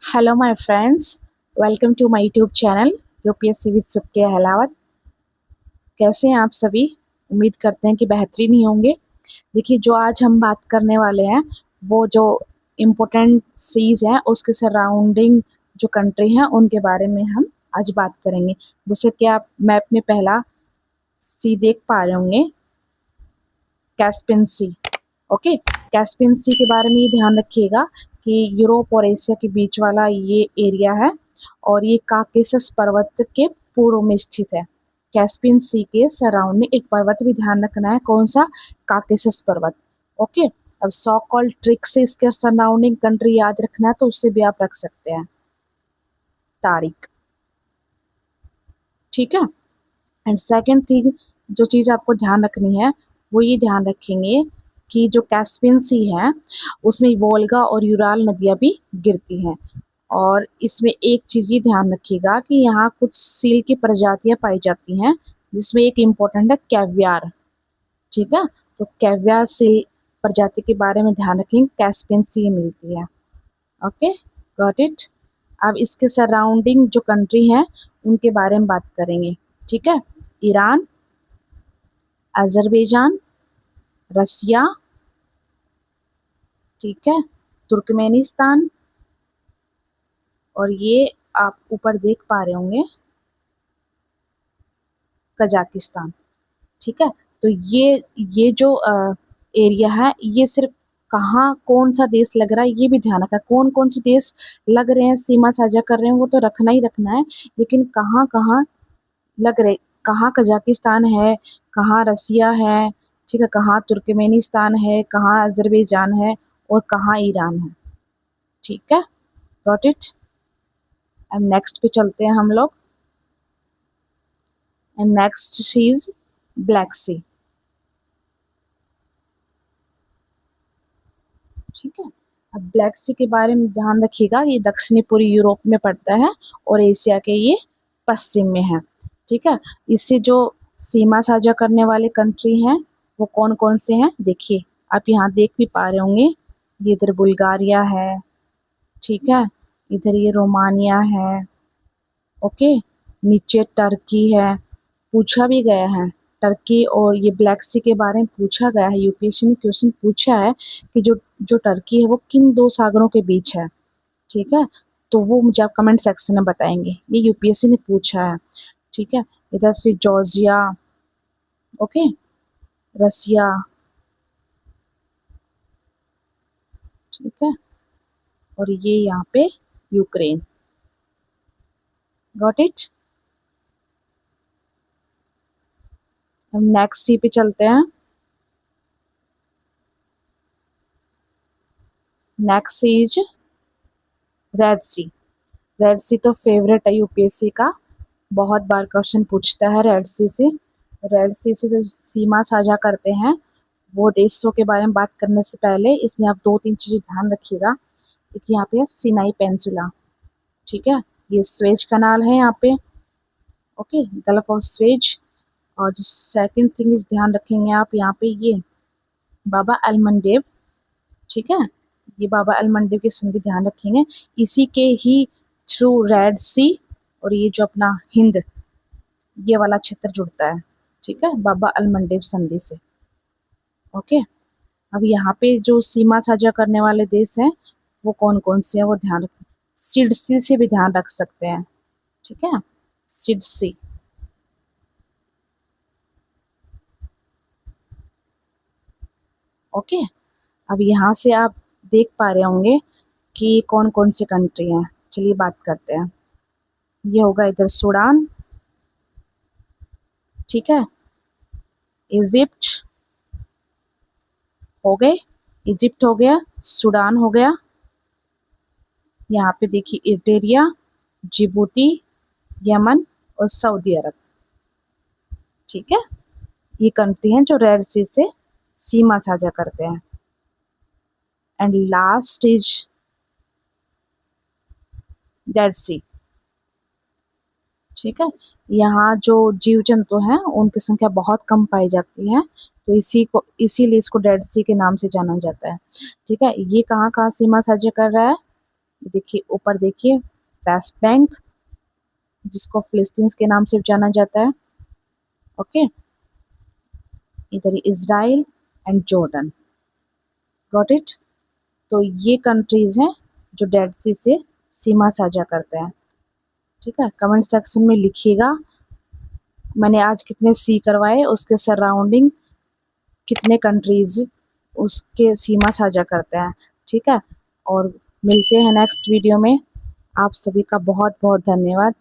Hello my friends, welcome to my YouTube channel UPSC with Supriya Halawat. कैसे हैं आप सभी? उम्मीद करते हैं कि बेहतरीन ही होंगे। देखिए, जो आज हम बात करने वाले हैं वो जो इम्पोर्टेंट सीज हैं उसके सराउंडिंग जो कंट्री हैं उनके बारे में हम आज बात करेंगे। जैसे कि आप मैप में पहला सी देख पा रहे होंगे, कैस्पियन सी। ओके, कैस्पियन सी के बारे में ये ध्यान रखिएगा कि यूरोप और एशिया के बीच वाला ये एरिया है और ये काकेसस पर्वत के पूर्व में स्थित है। कैस्पियन सी के सराउंडिंग एक पर्वत भी ध्यान रखना है, कौन सा? काकेसस पर्वत। ओके, अब सो कॉल्ड ट्रिक से इसके सराउंडिंग कंट्री याद रखना है तो उससे भी आप रख सकते हैं तारीख। ठीक है। एंड सेकेंड थिंग, जो चीज़ आपको ध्यान रखनी है वो ये ध्यान रखेंगे कि जो कैस्पियन सी है उसमें वोल्गा और यूराल नदियाँ भी गिरती हैं। और इसमें एक चीज़ ये ध्यान रखिएगा कि यहाँ कुछ सील की प्रजातियाँ पाई जाती हैं, जिसमें एक इम्पोर्टेंट है कैवियार। ठीक है, तो कैवियार सील प्रजाति के बारे में ध्यान रखेंगे, कैस्पियन सी मिलती है। Okay, got it. अब इसके सराउंडिंग जो कंट्री हैं उनके बारे में बात करेंगे। ठीक है, ईरान, अजरबैजान, रसिया, ठीक है, तुर्कमेनिस्तान, और ये आप ऊपर देख पा रहे होंगे कजाकिस्तान। ठीक है, तो ये जो एरिया है ये सिर्फ कहाँ कौन सा देश लग रहा है ये भी ध्यान रखना है। कौन कौन से देश लग रहे हैं, सीमा साझा कर रहे हैं, वो तो रखना ही रखना है, लेकिन कहाँ कहाँ लग रहे, कहाँ कजाकिस्तान है, कहाँ रसिया है, ठीक है, कहाँ तुर्कमेनिस्तान है, कहाँ अजरबैजान है और कहाँ ईरान है। ठीक है, गॉट इट। अब नेक्स्ट पे चलते हैं हम लोग। एंड नेक्स्ट इज ब्लैक सी। ठीक है, अब ब्लैक सी के बारे में ध्यान रखिएगा, ये दक्षिणी पूर्वी यूरोप में पड़ता है और एशिया के ये पश्चिम में है। ठीक है, इससे जो सीमा साझा करने वाले कंट्री हैं वो कौन कौन से हैं देखिए, आप यहाँ देख भी पा रहे होंगे। ये इधर बुल्गारिया है, ठीक है, इधर ये रोमानिया है, ओके, नीचे टर्की है। पूछा भी गया है टर्की और ये ब्लैक सी के बारे में पूछा गया है, यूपीएससी ने क्वेश्चन पूछा है कि जो जो टर्की है वो किन दो सागरों के बीच है। ठीक है, तो वो मुझे आप कमेंट सेक्शन में बताएंगे, ये यूपीएससी ने पूछा है। ठीक है, इधर फिर जॉर्जिया, ओके, रसिया, ठीक है, और ये यहाँ पे यूक्रेन। Got it. हम नेक्स्ट सी पे चलते हैं। Next is red sea. Red sea तो फेवरेट है यूपीएससी का, बहुत बार क्वेश्चन पूछता है रेड सी से। रेड सी से जो सीमा साझा करते हैं वो देशों के बारे में बात करने से पहले इसमें आप दो तीन चीज़ें ध्यान रखिएगा। एक यहाँ पे सिनाई पेंसुला, ठीक है, ये स्वेज कनाल है यहाँ पे, ओके, गल्फ ऑफ स्वेज। और जो सेकंड थिंग इज ध्यान रखेंगे आप यहाँ पे ये बाबा अलमंडेब, ठीक है, ये बाबा अलमंडेब की संधि ध्यान रखेंगे, इसी के ही थ्रू रेड सी और ये जो अपना हिंद ये वाला क्षेत्र जुड़ता है। ठीक है, बाबा अलमंडेब संधि से। ओके, अब यहाँ पे जो सीमा साझा करने वाले देश हैं वो कौन कौन से हैं वो ध्यान रखें। सिडसी से भी ध्यान रख सकते हैं, ठीक है, सिडसी। ओके, अब यहाँ से आप देख पा रहे होंगे कि कौन कौन से कंट्री हैं। चलिए बात करते हैं। ये होगा इधर सूडान, ठीक है, इजिप्ट हो गए, इजिप्ट हो गया, सूडान हो गया, यहाँ पे देखिए इरिट्रिया, जिबूती, यमन और सऊदी अरब। ठीक है, ये कंट्री हैं जो रेड सी से सीमा साझा करते हैं। एंड लास्ट इज डेड सी। ठीक है, यहाँ जो जीव जंतु हैं उनकी संख्या बहुत कम पाई जाती है, तो इसीलिए इसको डेड सी के नाम से जाना जाता है। ठीक है, ये कहाँ कहाँ सीमा साझा कर रहा है? देखिए ऊपर देखिए, वेस्ट बैंक जिसको फिलिस्तीन्स के नाम से जाना जाता है, ओके। इधर Israel and Jordan, got it. तो ये कंट्रीज हैं जो डेड सी से सीमा साझा करते हैं, ठीक है। कमेंट सेक्शन में लिखिएगा मैंने आज कितने सी करवाए, उसके सराउंडिंग कितने कंट्रीज उसके सीमा साझा करते हैं, ठीक है। और मिलते हैं नेक्स्ट वीडियो में। आप सभी का बहुत बहुत धन्यवाद।